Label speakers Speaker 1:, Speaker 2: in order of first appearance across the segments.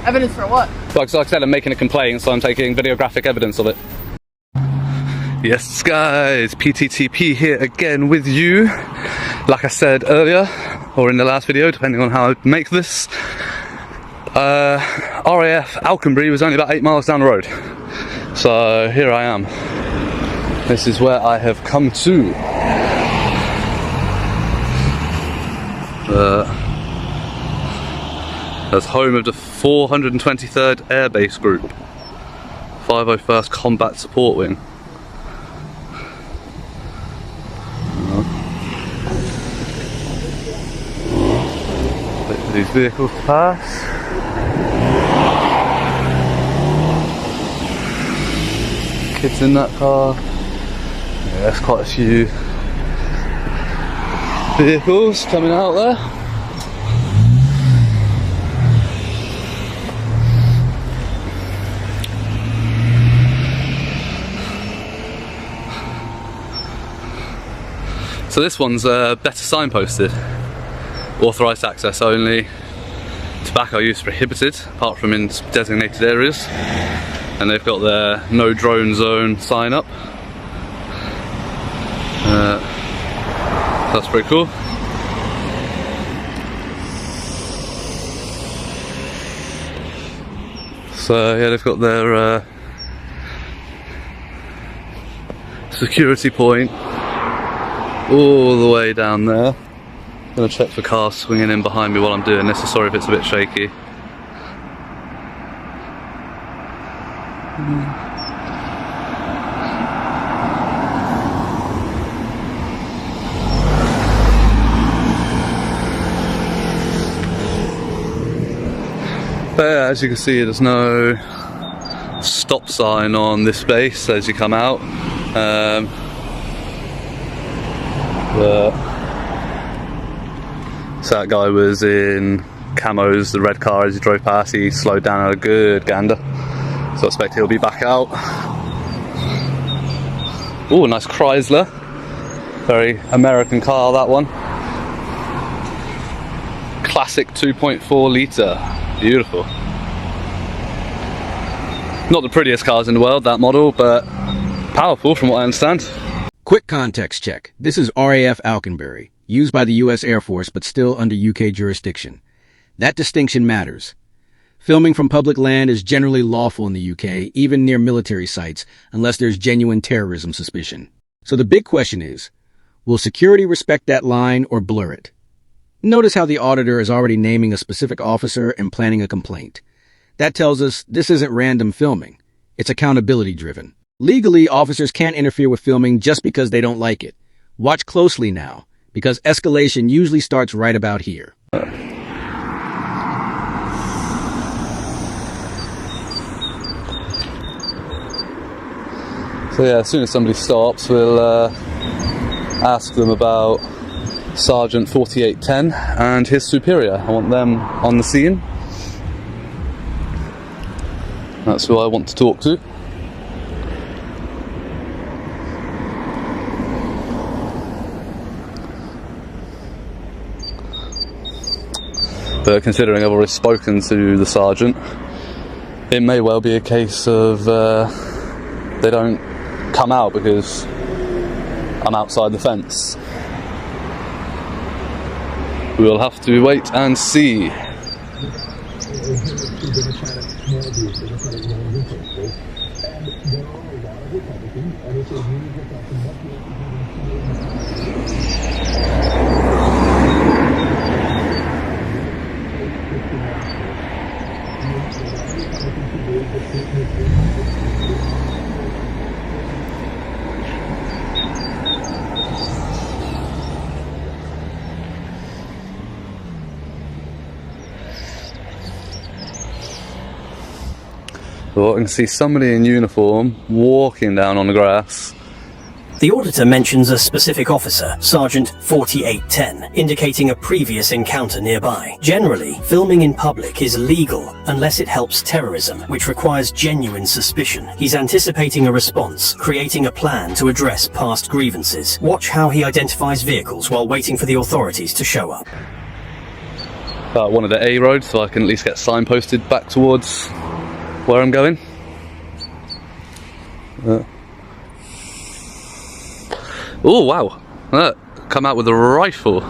Speaker 1: Evidence for what?
Speaker 2: Like I said, I'm making a complaint, so I'm taking videographic evidence of it. Yes guys, PTTP here again with you. Like I said earlier, or in the last video, depending on how I make this, RAF Alconbury was only about 8 miles down the road. So here I am. This is where I have come to. That's home of the 423rd Air Base Group, 501st Combat Support Wing. Wait for these vehicles to pass. Kids in that car. Yeah, there's quite a few vehicles coming out there. So this one's better signposted. Authorised access only. Tobacco use prohibited, apart from in designated areas. And they've got their no drone zone sign up. That's pretty cool. So yeah, they've got their security point all the way down there. I'm gonna check for cars swinging in behind me while I'm doing this, so sorry if it's a bit shaky. But yeah, as you can see, there's no stop sign on this base as you come out. So that guy was in camos, the red car, as he drove past. He slowed down at a good gander, so I expect he'll be back out. Oh, nice Chrysler, very American car, that one. Classic 2.4 litre, beautiful. Not the prettiest cars in the world, that model, but powerful from what I understand.
Speaker 3: Quick context check. This is RAF Alconbury, used by the US Air Force but still under UK jurisdiction. That distinction matters. Filming from public land is generally lawful in the UK, even near military sites, unless there's genuine terrorism suspicion. So the big question is, will security respect that line or blur it? Notice how the auditor is already naming a specific officer and planning a complaint. That tells us this isn't random filming. It's accountability driven. Legally, officers can't interfere with filming just because they don't like it. Watch closely now, because escalation usually starts right about here.
Speaker 2: So yeah, as soon as somebody stops, we'll ask them about Sergeant 4810 and his superior. I want them on the scene. That's who I want to talk to. But considering I've already spoken to the sergeant, it may well be a case of they don't come out because I'm outside the fence. We'll have to wait and see. Well, I can see somebody in uniform walking down on the grass.
Speaker 4: The auditor mentions a specific officer, Sergeant 4810, indicating a previous encounter nearby. Generally, filming in public is legal unless it helps terrorism, which requires genuine suspicion. He's anticipating a response, creating a plan to address past grievances. Watch how he identifies vehicles while waiting for the authorities to show up.
Speaker 2: one of the A roads, so I can at least get signposted back towards where I'm going. Oh wow! Come out with a rifle.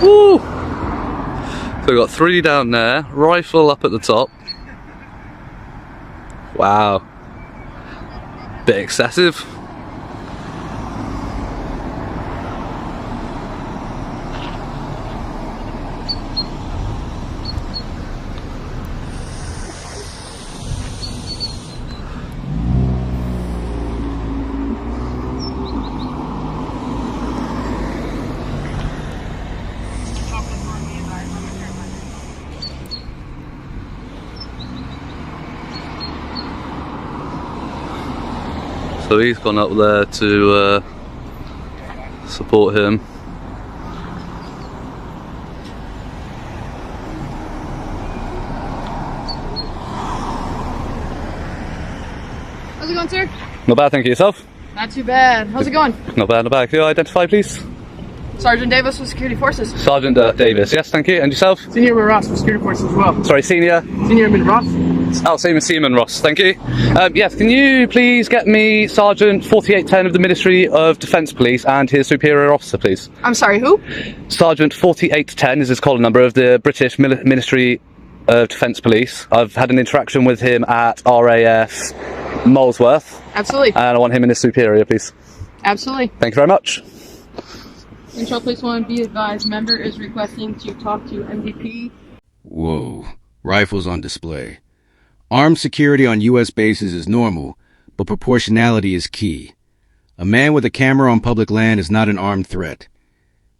Speaker 2: Woo! So we've got 3 down there, rifle up at the top. Wow. Bit excessive. So he's gone up there to support him.
Speaker 1: How's it going, sir?
Speaker 2: Not bad, thank you. Yourself?
Speaker 1: Not too bad. How's it going?
Speaker 2: Not bad, not bad. Can you identify, please?
Speaker 1: Sergeant Davis with Security Forces.
Speaker 2: Sergeant Davis, yes, thank you. And yourself?
Speaker 1: Senior Ross with Security Forces as well.
Speaker 2: Sorry, Senior?
Speaker 1: Senior Ross.
Speaker 2: Oh, Seaman Ross, thank you. Yes, can you please get me Sergeant 4810 of the Ministry of Defence Police and his superior officer, please?
Speaker 1: I'm sorry, who?
Speaker 2: Sergeant 4810 is his collar number of the British Ministry of Defence Police. I've had an interaction with him at RAF Molesworth.
Speaker 1: Absolutely.
Speaker 2: And I want him and his superior, please.
Speaker 1: Absolutely.
Speaker 2: Thank you very much.
Speaker 1: Control Police 1, be advised, member is requesting to talk to MVP.
Speaker 3: Whoa. Rifles on display. Armed security on U.S. bases is normal, but proportionality is key. A man with a camera on public land is not an armed threat.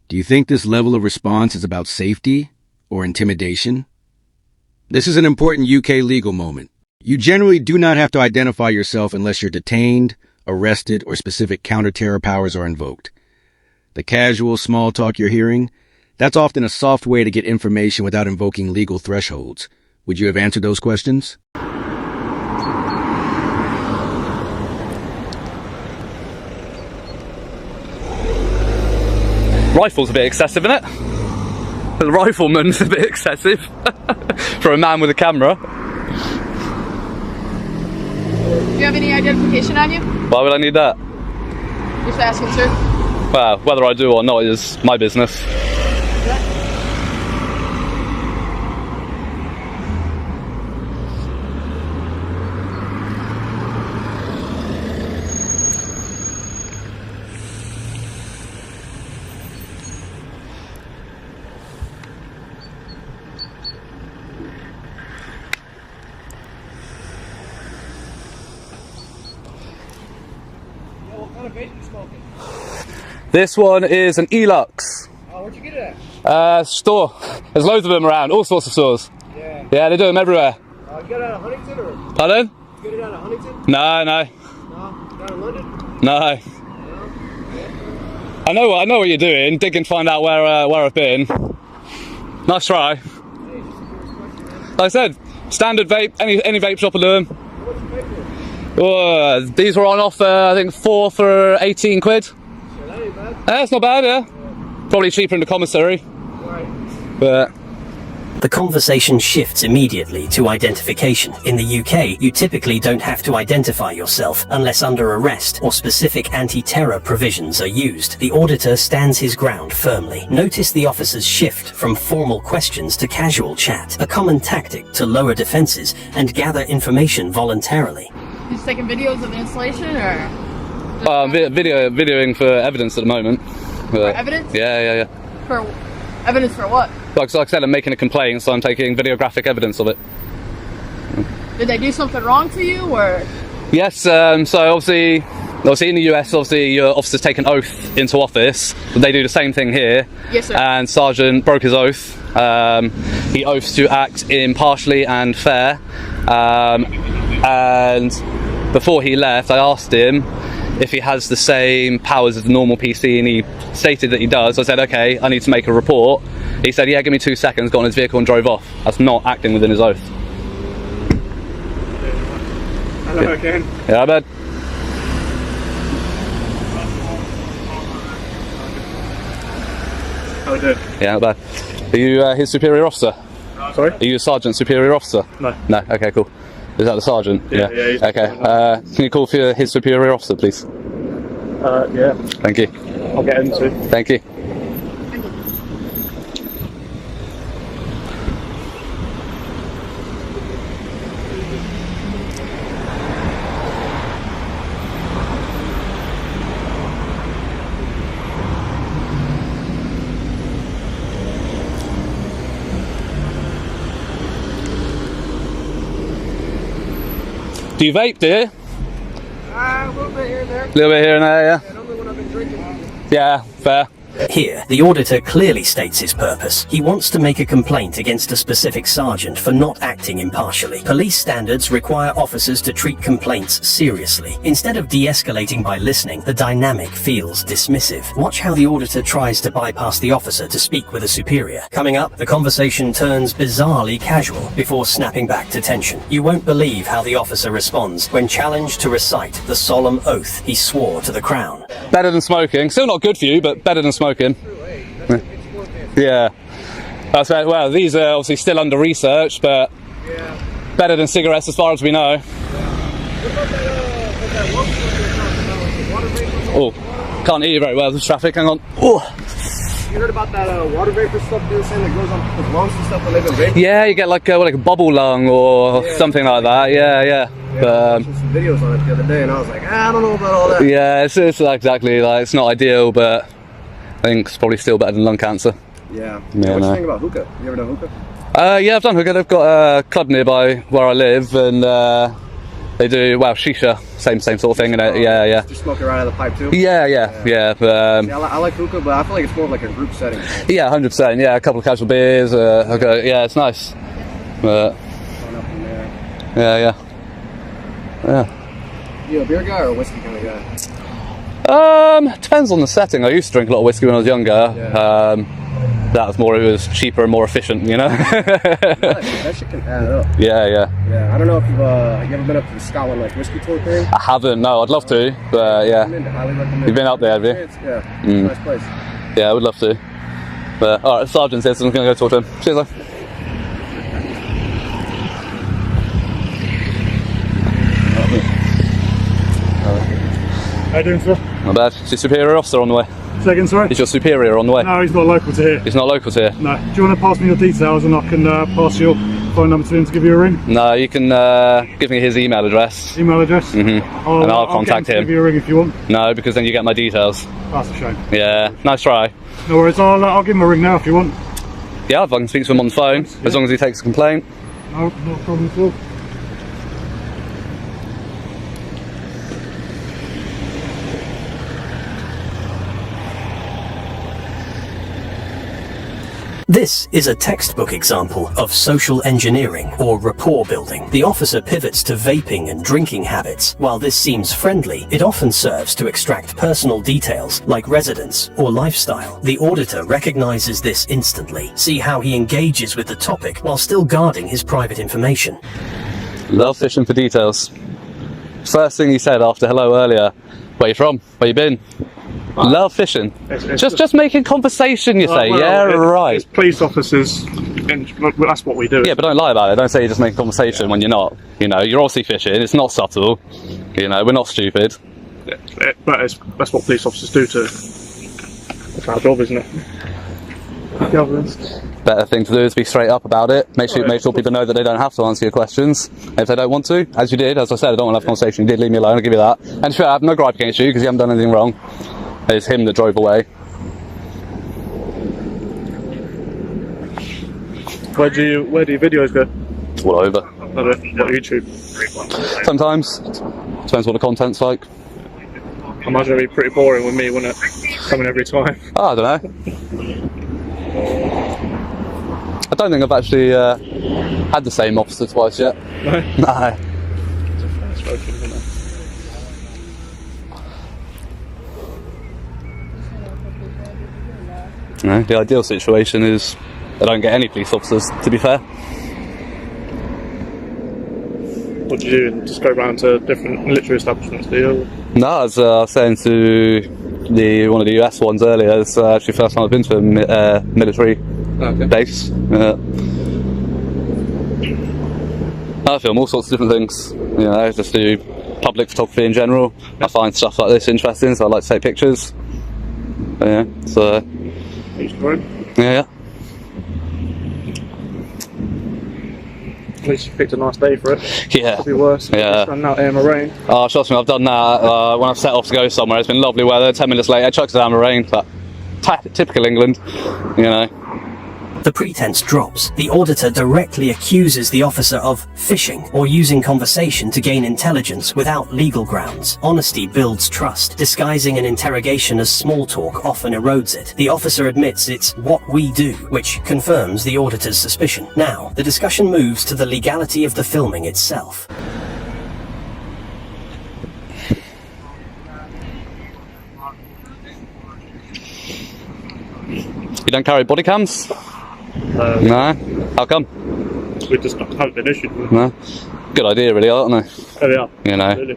Speaker 3: Do you think this level of response is about safety or intimidation? This is an important UK legal moment. You generally do not have to identify yourself unless you're detained, arrested, or specific counter-terror powers are invoked. The casual small talk you're hearing, that's often a soft way to get information without invoking legal thresholds. Would you have answered those questions?
Speaker 2: Rifle's a bit excessive, isn't it? The rifleman's a bit excessive for a man with a camera.
Speaker 1: Do you have any identification on you?
Speaker 2: Why would I need that?
Speaker 1: Just asking, sir.
Speaker 2: Well, whether I do or not is my business.
Speaker 5: What kind of vape you smoking?
Speaker 2: This one is an Elux.
Speaker 5: Oh, where'd you get it at?
Speaker 2: Store. There's loads of them around, all sorts of stores.
Speaker 5: Yeah.
Speaker 2: Yeah, they do them everywhere.
Speaker 5: You got it out of Huntington or?
Speaker 2: Pardon?
Speaker 5: You get it out of Huntington?
Speaker 2: No.
Speaker 5: No? Down in London?
Speaker 2: No. I know what you're doing. Dig and find out where I've been. Nice try.
Speaker 5: Hey, just a curious question, man.
Speaker 2: Like I said, standard vape. Any vape shop will do them.
Speaker 5: How much you pay for it?
Speaker 2: These were on offer. I think 4 for 18 quid.
Speaker 5: Sure, that ain't bad.
Speaker 2: That's not bad, yeah. Probably cheaper in the commissary,
Speaker 5: Right.
Speaker 2: but.
Speaker 4: The conversation shifts immediately to identification. In the UK, you typically don't have to identify yourself unless under arrest or specific anti-terror provisions are used. The auditor stands his ground firmly. Notice the officer's shift from formal questions to casual chat, a common tactic to lower defenses and gather information voluntarily.
Speaker 1: He's taking videos of the installation, or?
Speaker 2: Videoing for evidence at the moment.
Speaker 1: For evidence?
Speaker 2: Yeah.
Speaker 1: For evidence for what?
Speaker 2: Like I said, I'm making a complaint, so I'm taking videographic evidence of it.
Speaker 1: Did they do something wrong to you, or?
Speaker 2: Yes, so obviously in the US, your officers take an oath into office. They do the same thing here.
Speaker 1: Yes, sir.
Speaker 2: And Sergeant broke his oath. He oaths to act impartially and fair. And before he left, I asked him if he has the same powers as a normal PC, and he stated that he does. I said, okay, I need to make a report. He said, yeah, give me 2 seconds, got on his vehicle and drove off. That's not acting within his oath.
Speaker 5: Hello again.
Speaker 2: Yeah, I bet.
Speaker 5: Oh, good.
Speaker 2: Yeah, not bad. Are you his superior officer?
Speaker 5: Sorry?
Speaker 2: Are you a sergeant superior officer?
Speaker 5: No.
Speaker 2: No. Okay, cool. Is that the sergeant?
Speaker 5: Yeah, he's
Speaker 2: okay. Can you call for his superior officer, please?
Speaker 5: Yeah.
Speaker 2: Thank you.
Speaker 5: I'll get him to.
Speaker 2: Thank you. Do you vape, do you?
Speaker 5: A little bit here and there.
Speaker 2: A little bit here and there, yeah?
Speaker 5: And only when I've been drinking.
Speaker 2: Yeah, fair.
Speaker 4: Here, the auditor clearly states his purpose. He wants to make a complaint against a specific sergeant for not acting impartially. Police standards require officers to treat complaints seriously. Instead of de-escalating by listening, the dynamic feels dismissive. Watch how the auditor tries to bypass the officer to speak with a superior. Coming up, the conversation turns bizarrely casual before snapping back to tension. You won't believe how the officer responds when challenged to recite the solemn oath he swore to the Crown.
Speaker 2: Better than smoking. Still not good for you, but better than smoking. Yeah. That's right. Well, these are obviously still under research, but better than cigarettes as far as we know. Oh, can't hear you very well. There's traffic. Hang on. Oh.
Speaker 5: You heard about that water vapor stuff they were saying that goes on people's lungs and stuff when they've been vaping?
Speaker 2: Yeah, you get like a bubble lung or something like that. Yeah.
Speaker 5: I watched some videos on it the other day, and I was like, I don't know about all that.
Speaker 2: Yeah, it's exactly like it's not ideal, but I think it's probably still better than lung cancer.
Speaker 5: Yeah.
Speaker 2: Yeah,
Speaker 5: What do you
Speaker 2: no.
Speaker 5: think about hookah? You ever done hookah?
Speaker 2: Yeah, I've done hookah. They've got a club nearby where I live, and they do shisha, same sort of thing. And yeah.
Speaker 5: Just smoke it right out of the pipe too.
Speaker 2: Yeah. But,
Speaker 5: Yeah, I like hookah, but I feel like it's more of like a group setting.
Speaker 2: yeah, 100%. Yeah, a couple of casual beers. Yeah, it's nice. But
Speaker 5: Going up in there.
Speaker 2: yeah.
Speaker 5: You a beer guy or a whiskey kind of guy?
Speaker 2: Depends on the setting. I used to drink a lot of whiskey when I was younger.
Speaker 5: Yeah.
Speaker 2: That was more. It was cheaper and more efficient, you know.
Speaker 5: That shit can add up.
Speaker 2: Yeah.
Speaker 5: Yeah, I don't know if you've ever been up to the Scotland like whiskey tour thing.
Speaker 2: I haven't. No, I'd love to, but yeah.
Speaker 5: Highly recommend.
Speaker 2: You've been up there, have you?
Speaker 5: Yeah, it's a nice place.
Speaker 2: Yeah, I would love to. But all right, Sergeant's here, so I'm going to go talk to him. Cheers, though.
Speaker 5: How you doing, sir?
Speaker 2: Not bad. Is your superior officer on the way?
Speaker 5: Second, sorry?
Speaker 2: Is your superior on the way?
Speaker 5: No, he's not local to here.
Speaker 2: He's not local to here?
Speaker 5: No. Do you want to pass me your details and I can pass your phone number to him to give you a ring?
Speaker 2: No, you can give me his email address.
Speaker 5: Email address?
Speaker 2: And I'll contact
Speaker 5: get him to
Speaker 2: him.
Speaker 5: give you a ring if you want.
Speaker 2: No, because then you get my details.
Speaker 5: That's a shame.
Speaker 2: Yeah, nice try.
Speaker 5: No worries, I'll give him a ring now if you want.
Speaker 2: Yeah, if I can speak to him on the phone, as long as he takes a complaint.
Speaker 5: No problem at all.
Speaker 4: This is a textbook example of social engineering or rapport building. The officer pivots to vaping and drinking habits. While this seems friendly, it often serves to extract personal details like residence or lifestyle. The auditor recognizes this instantly. See how he engages with the topic while still guarding his private information.
Speaker 2: Love fishing for details. First thing he said after hello earlier, where you from? Where you been? Love fishing.
Speaker 5: It's
Speaker 2: Just making conversation, you say. Right.
Speaker 5: It's police officers, and that's what we do.
Speaker 2: Yeah, but don't lie about it. Don't say you're just making conversation when you're not. You know, you're obviously fishing. It's not subtle. You know, we're not stupid.
Speaker 5: But that's what police officers do too. It's our job, isn't it? Governance.
Speaker 2: Better thing to do is be straight up about it. Make sure people know that they don't have to answer your questions. And if they don't want to, as you did, as I said, I don't want to have a conversation. You did leave me alone. I'll give you that. And sure, I have no gripe against you because you haven't done anything wrong. It's him that drove away.
Speaker 5: Where do your videos go?
Speaker 2: All over.
Speaker 5: What, YouTube?
Speaker 2: Sometimes. Depends what the content's like.
Speaker 5: I imagine it'd be pretty boring with me, wouldn't it? Coming every time.
Speaker 2: Oh, I don't know. I don't think I've actually had the same officer twice yet.
Speaker 5: No?
Speaker 2: No. No, the ideal situation is I don't get any police officers, to be fair.
Speaker 5: What do you do? Just go around to different military establishments, do you?
Speaker 2: No, as I was saying to one of the US ones earlier, it's actually the first time I've been to a military
Speaker 5: Okay.
Speaker 2: base. I film all sorts of different things. You know, I just do public photography in general. I find stuff like this interesting, so I like to take pictures. Yeah, so yeah.
Speaker 5: At least you picked a nice day for it.
Speaker 2: Yeah.
Speaker 5: Could be worse.
Speaker 2: Yeah.
Speaker 5: Standing out here in the rain.
Speaker 2: Oh, trust me, I've done that when I've set off to go somewhere. It's been lovely weather. 10 minutes later, it chucks it down the rain. But typical England, you know.
Speaker 4: The pretense drops. The auditor directly accuses the officer of phishing or using conversation to gain intelligence without legal grounds. Honesty builds trust. Disguising an interrogation as small talk often erodes it. The officer admits it's what we do, which confirms the auditor's suspicion. Now, the discussion moves to the legality of the filming itself.
Speaker 2: You don't carry body cams? No? How come?
Speaker 5: We just haven't been issued with.
Speaker 2: No? Good idea, really, aren't they?
Speaker 5: There we are.
Speaker 2: You know,
Speaker 5: Absolutely.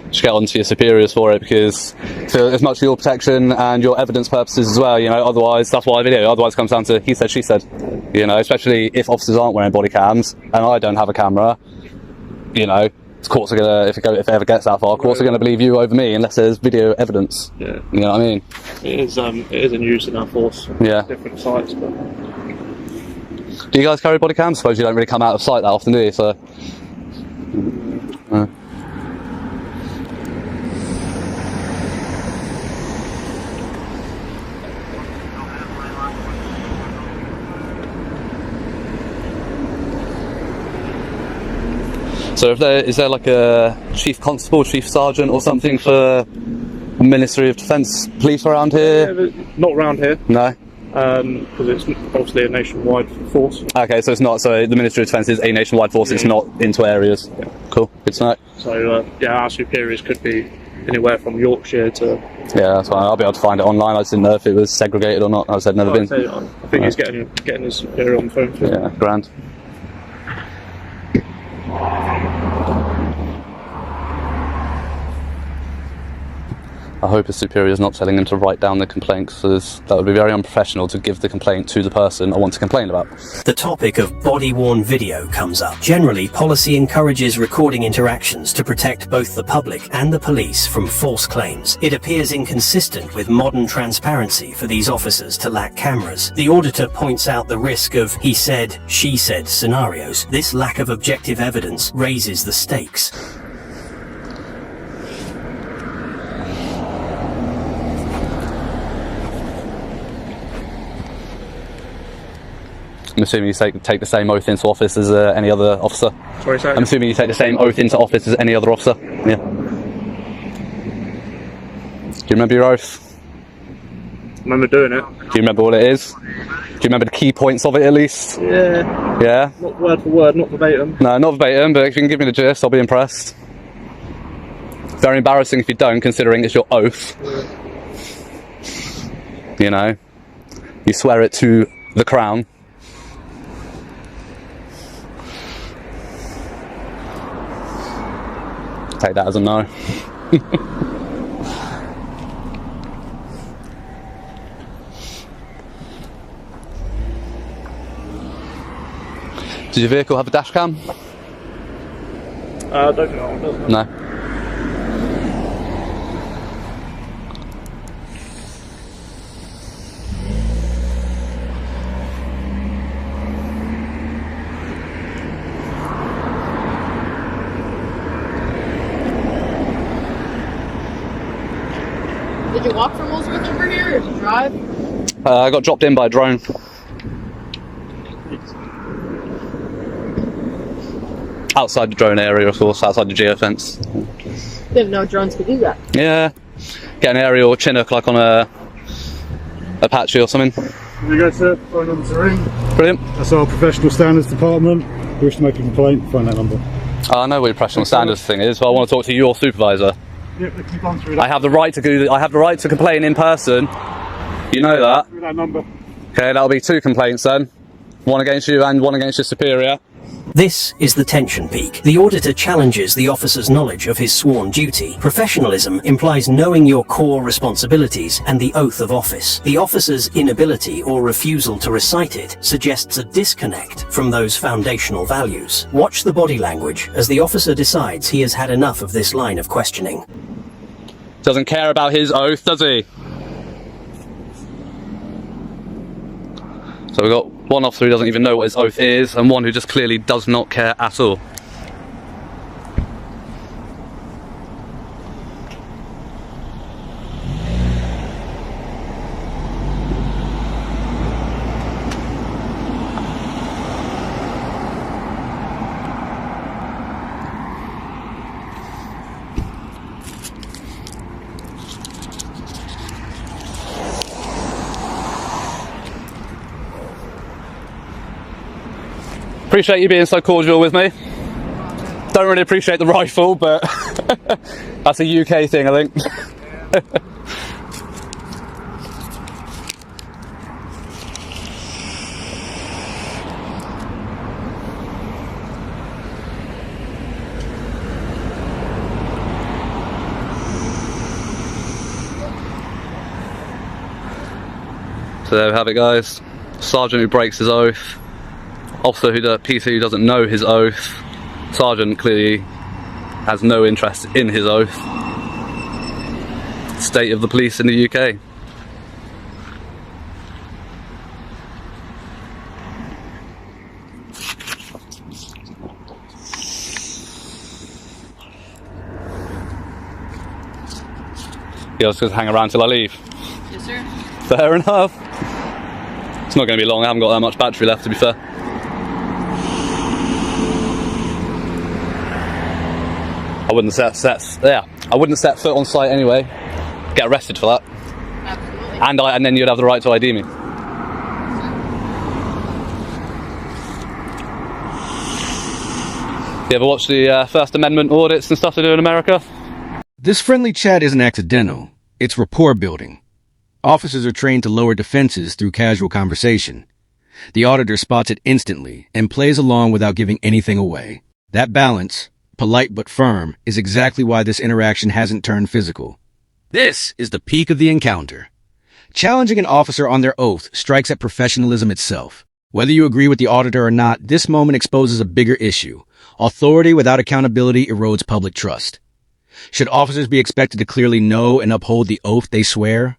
Speaker 2: just get on to your superiors for it, because for as much for your protection and your evidence purposes as well, you know, otherwise, that's why I video, otherwise it comes down to he said, she said, you know, especially if officers aren't wearing body cams and I don't have a camera, you know, courts are gonna, if it ever gets that far, courts are gonna believe you over me unless there's video evidence.
Speaker 5: Yeah.
Speaker 2: You know what I mean?
Speaker 5: It is in use in our force.
Speaker 2: Yeah.
Speaker 5: Different sites, but
Speaker 2: Do you guys carry body cams? I suppose you don't really come out of sight that often, do you? So. So is there like a chief constable, chief sergeant or something for Ministry of Defence police around here?
Speaker 5: yeah, not around here.
Speaker 2: No?
Speaker 5: Because it's obviously a nationwide force.
Speaker 2: Okay, so it's not, so the Ministry of Defence is a nationwide force, it's not into areas.
Speaker 5: Yeah.
Speaker 2: Cool, good to know.
Speaker 5: So yeah, our superiors could be anywhere from Yorkshire to.
Speaker 2: Yeah, that's fine, I'll be able to find it online. I just didn't know if it was segregated or not. I said never been.
Speaker 5: I think he's getting his superior on the phone too.
Speaker 2: Yeah, grand. I hope his superior is not telling him to write down the complaint, because that would be very unprofessional to give the complaint to the person I want to complain about.
Speaker 4: The topic of body-worn video comes up. Generally, policy encourages recording interactions to protect both the public and the police from false claims. It appears inconsistent with modern transparency for these officers to lack cameras. The auditor points out the risk of he said, she said scenarios. This lack of objective evidence raises the stakes.
Speaker 2: I'm assuming you take the same oath into office as any other officer.
Speaker 5: Sorry, sir.
Speaker 2: I'm assuming you take the same oath into office as any other officer. Yeah. Do you remember your oath?
Speaker 5: Remember doing it?
Speaker 2: Do you remember what it is? Do you remember the key points of it at least?
Speaker 5: Yeah.
Speaker 2: Yeah?
Speaker 5: Not word for word, not verbatim.
Speaker 2: No, not verbatim, but if you can give me the gist, I'll be impressed. Very embarrassing if you don't, considering it's your oath. You know? You swear it to the crown. Take that as a no. Does your vehicle have a dash cam?
Speaker 5: I don't think that one does.
Speaker 2: No.
Speaker 1: Did you walk from Molesworth over here, or did you drive?
Speaker 2: I got dropped in by a drone. Outside the drone area, of course, outside the geofence.
Speaker 1: Didn't know drones could do that.
Speaker 2: Yeah. Get an aerial Chinook like on a Apache or something.
Speaker 6: There you go, sir. Phone number to ring.
Speaker 2: Brilliant.
Speaker 6: That's our professional standards department. If you wish to make a complaint, find that number.
Speaker 2: I know what your professional standards thing is, but I want to talk to your supervisor.
Speaker 6: Yep, we've gone through that.
Speaker 2: I have the right to do. I have the right to complain in person. You know that.
Speaker 6: Through that number.
Speaker 2: Okay, that'll be 2 complaints then. One against you and one against your superior.
Speaker 4: This is the tension peak. The auditor challenges the officer's knowledge of his sworn duty. Professionalism implies knowing your core responsibilities and the oath of office. The officer's inability or refusal to recite it suggests a disconnect from those foundational values. Watch the body language as the officer decides he has had enough of this line of questioning.
Speaker 2: Doesn't care about his oath, does he? So we've got one officer who doesn't even know what his oath is, and one who just clearly does not care at all. Appreciate you being so cordial with me. Don't really appreciate the rifle, but that's a UK thing, I think. So there we have it, guys. Sergeant who breaks his oath. Officer PC who doesn't know his oath. Sergeant clearly has no interest in his oath. State of the police in the UK. Yeah, let's just hang around till I leave.
Speaker 1: Yes, sir.
Speaker 2: Fair enough. It's not going to be long. I haven't got that much battery left, to be fair. I wouldn't set foot on site anyway. Get arrested for that.
Speaker 1: Absolutely.
Speaker 2: And then you'd have the right to ID me. You ever watch the First Amendment audits and stuff they do in America?
Speaker 3: This friendly chat isn't accidental. It's rapport building. Officers are trained to lower defenses through casual conversation. The auditor spots it instantly and plays along without giving anything away. That balance, polite but firm, is exactly why this interaction hasn't turned physical. This is the peak of the encounter. Challenging an officer on their oath strikes at professionalism itself. Whether you agree with the auditor or not, this moment exposes a bigger issue. Authority without accountability erodes public trust. Should officers be expected to clearly know and uphold the oath they swear?